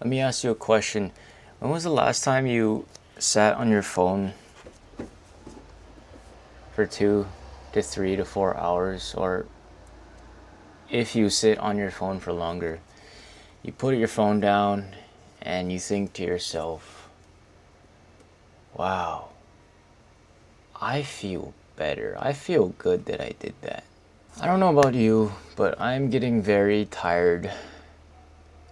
Let me ask you a question. When was the last time you sat on your phone for 2 to 3 to 4 hours? Or if you sit on your phone for longer, you put your phone down and you think to yourself, wow, I feel better. I feel good that I did that. I don't know about you, but I'm getting very tired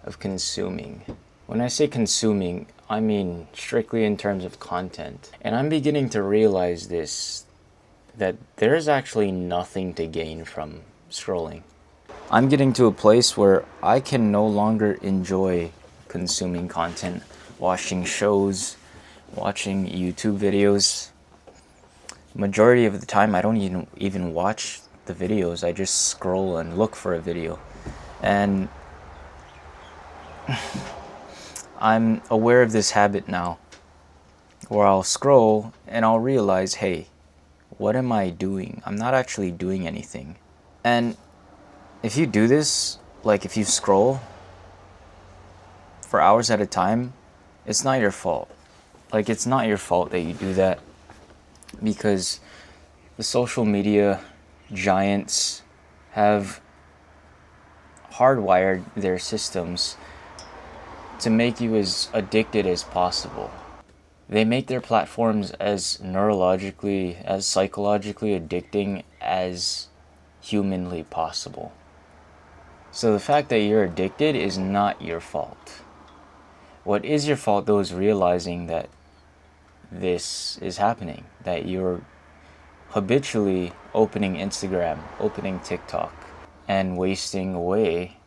of consuming. When I say consuming, I mean strictly in terms of content. And I'm beginning to realize this, that there's actually nothing to gain from scrolling. I'm getting to a place where I can no longer enjoy consuming content, watching shows, watching YouTube videos. Majority of the time I don't even watch the videos. I just scroll and look for a video. And I'm aware of this habit now, where I'll scroll and I'll realize, hey, what am I doing? I'm not actually doing anything. And if you do this, like if you scroll for hours at a time, it's not your fault. Like, it's not your fault that you do that, because the social media giants have hardwired their systems to make you as addicted as possible. They make their platforms as neurologically, as psychologically addicting as humanly possible. So the fact that you're addicted is not your fault. What is your fault, though, is realizing that this is happening, that you're habitually opening Instagram, opening TikTok, and wasting away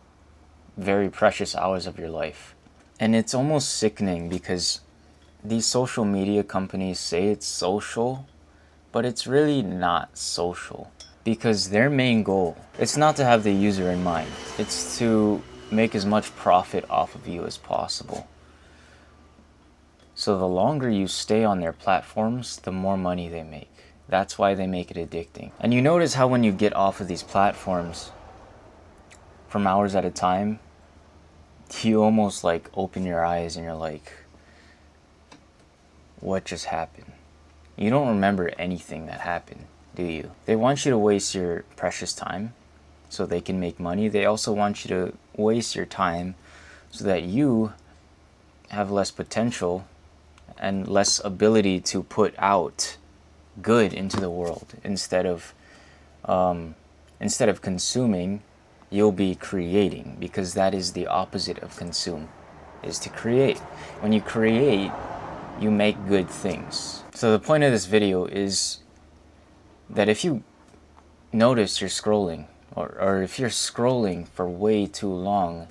very precious hours of your life. And it's almost sickening, because these social media companies say it's social, but it's really not social, because their main goal, it's not to have the user in mind. It's to make as much profit off of you as possible. So the longer you stay on their platforms, the more money they make. That's why they make it addicting. And you notice how when you get off of these platforms from hours at a time, you almost like open your eyes and you're like, what just happened? You don't remember anything that happened, do you? They want you to waste your precious time so they can make money. They also want you to waste your time so that you have less potential and less ability to put out good into the world. Instead of consuming, you'll be creating, because that is the opposite of consume, is to create. When you create, you make good things. So the point of this video is that if you notice you're scrolling, or if you're scrolling for way too long,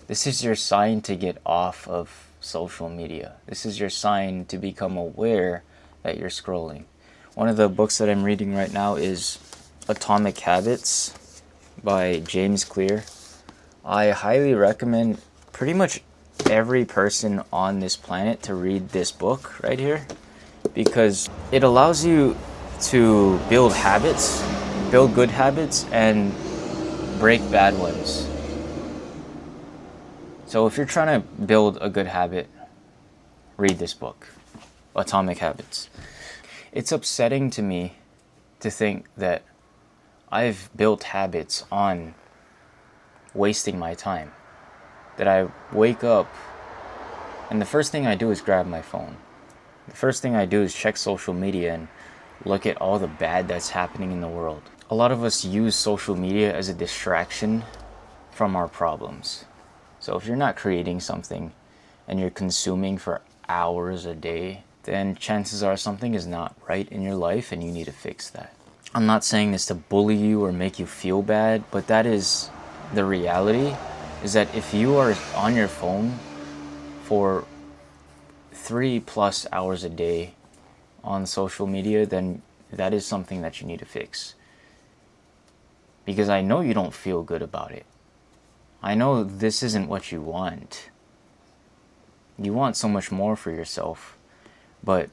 this is your sign to get off of social media. This is your sign to become aware that you're scrolling. One of the books that I'm reading right now is Atomic Habits by James Clear. I highly recommend pretty much every person on this planet to read this book right here, because it allows you to build habits, build good habits, and break bad ones. So if you're trying to build a good habit, read this book, Atomic Habits. It's upsetting to me to think that I've built habits on wasting my time. That I wake up and the first thing I do is grab my phone. The first thing I do is check social media and look at all the bad that's happening in the world. A lot of us use social media as a distraction from our problems. So if you're not creating something and you're consuming for hours a day, then chances are something is not right in your life and you need to fix that. I'm not saying this to bully you or make you feel bad, but that is the reality, is that if you are on your phone for 3+ hours a day on social media, then that is something that you need to fix. Because I know you don't feel good about it. I know this isn't what you want. You want so much more for yourself, but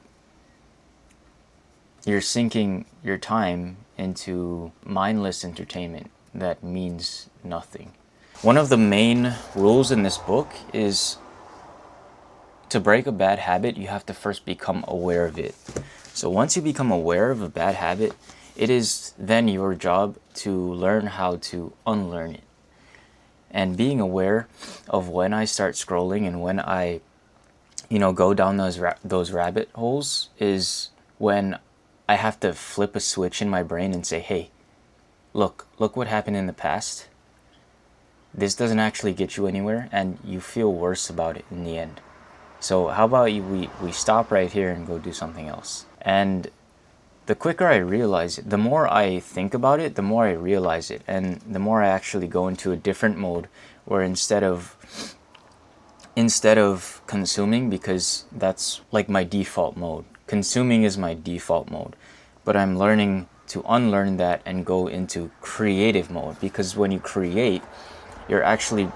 you're sinking your time into mindless entertainment that means nothing. One of the main rules in this book is to break a bad habit, you have to first become aware of it. So once you become aware of a bad habit, it is then your job to learn how to unlearn it. And being aware of when I start scrolling and when I, go down those rabbit holes is when I have to flip a switch in my brain and say, hey, look what happened in the past. This doesn't actually get you anywhere, and you feel worse about it in the end. So how about we stop right here and go do something else? And the quicker I realize it, the more I think about it, the more I realize it, and the more I actually go into a different mode where instead of consuming, because that's like my default mode. Consuming is my default mode, but I'm learning to unlearn that and go into creative mode, because when you create, you're actually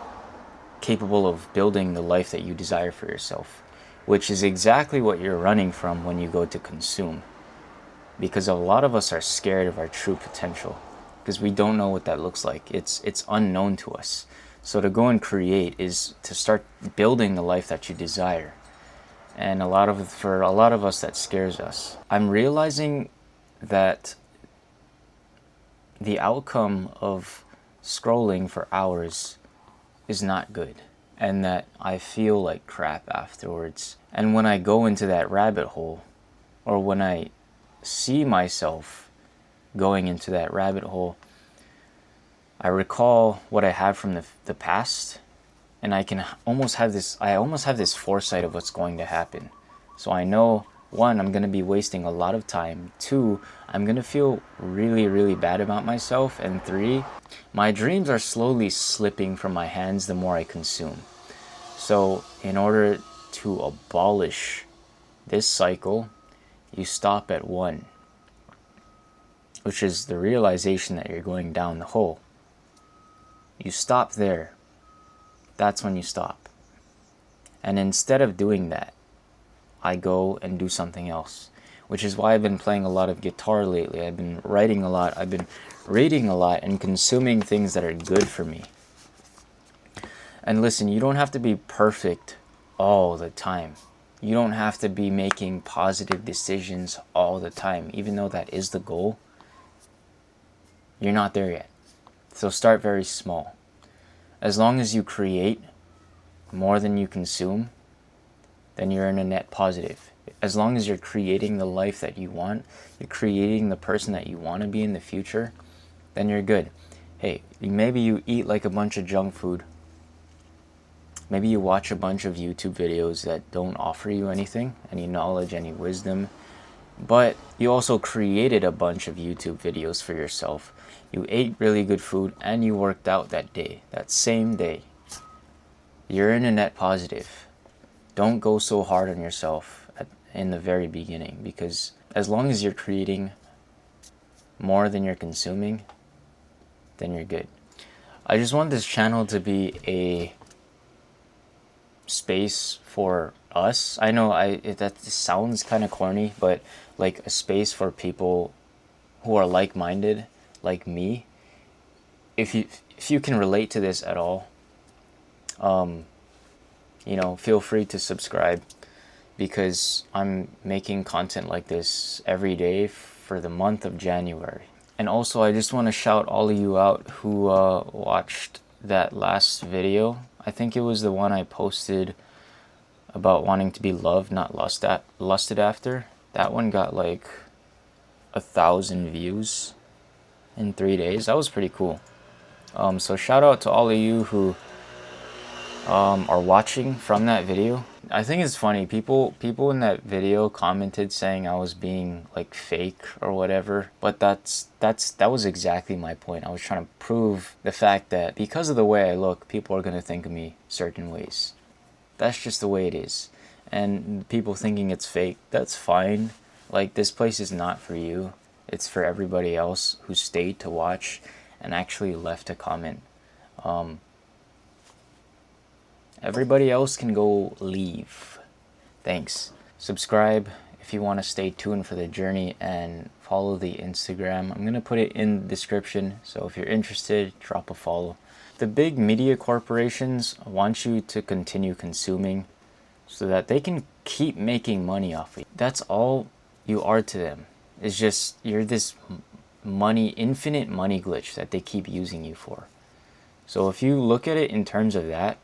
capable of building the life that you desire for yourself, which is exactly what you're running from when you go to consume. Because a lot of us are scared of our true potential because we don't know what that looks like. It's unknown to us. So to go and create is to start building the life that you desire. And for a lot of us, that scares us. I'm realizing that the outcome of scrolling for hours is not good, and that I feel like crap afterwards. And when I go into that rabbit hole, or when I see myself going into that rabbit hole, I recall what I had from the past, and I almost have this foresight of what's going to happen. So I know, one, I'm going to be wasting a lot of time. Two, I'm going to feel really, really bad about myself. And three, my dreams are slowly slipping from my hands the more I consume. So in order to abolish this cycle, you stop at one, which is the realization that you're going down the hole. You stop there. That's when you stop. And instead of doing that, I go and do something else, which is why I've been playing a lot of guitar lately. I've been writing a lot. I've been reading a lot and consuming things that are good for me. And listen, you don't have to be perfect all the time. You don't have to be making positive decisions all the time, even though that is the goal. You're not there yet. So start very small. As long as you create more than you consume, then you're in a net positive. As long as you're creating the life that you want, you're creating the person that you want to be in the future, then you're good. Hey, maybe you eat like a bunch of junk food. Maybe you watch a bunch of YouTube videos that don't offer you anything, any knowledge, any wisdom, but you also created a bunch of YouTube videos for yourself. You ate really good food and you worked out that day, that same day. You're in a net positive. Don't go so hard on yourself in the very beginning, because as long as you're creating more than you're consuming, then you're good. I just want this channel to be a space for us. I know that sounds kind of corny, but like a space for people who are like-minded, like me. If you can relate to this at all, feel free to subscribe, because I'm making content like this every day for the month of January. And also, I just want to shout all of you out who watched that last video. I think it was the one I posted about wanting to be loved, not lusted after. That one got like 1,000 views in 3 days. That was pretty cool. So shout out to all of you who are watching from that video. I think it's funny, people in that video commented saying I was being like fake or whatever, but that was exactly my point. I was trying to prove the fact that because of the way I look, people are going to think of me certain ways. That's just the way it is. And people thinking it's fake, that's fine. Like, this place is not for you. It's for everybody else who stayed to watch and actually left a comment. Everybody else can go leave. Thanks. Subscribe if you want to stay tuned for the journey, and follow the Instagram. I'm going to put it in the description, so if you're interested, drop a follow. The big media corporations want you to continue consuming, so that they can keep making money off of you. That's all you are to them. It's just you're this infinite money glitch that they keep using you for. So if you look at it in terms of that,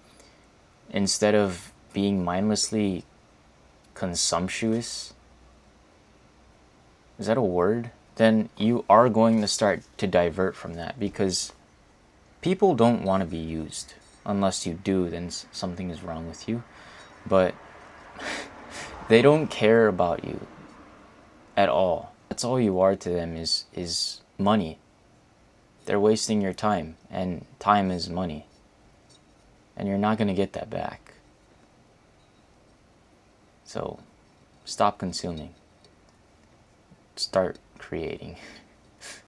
instead of being mindlessly consumptuous, is that a word? Then you are going to start to divert from that, because people don't want to be used. Unless you do, then something is wrong with you. But they don't care about you at all. That's all you are to them is money. They're wasting your time, and time is money. And you're not going to get that back. So stop consuming. Start creating.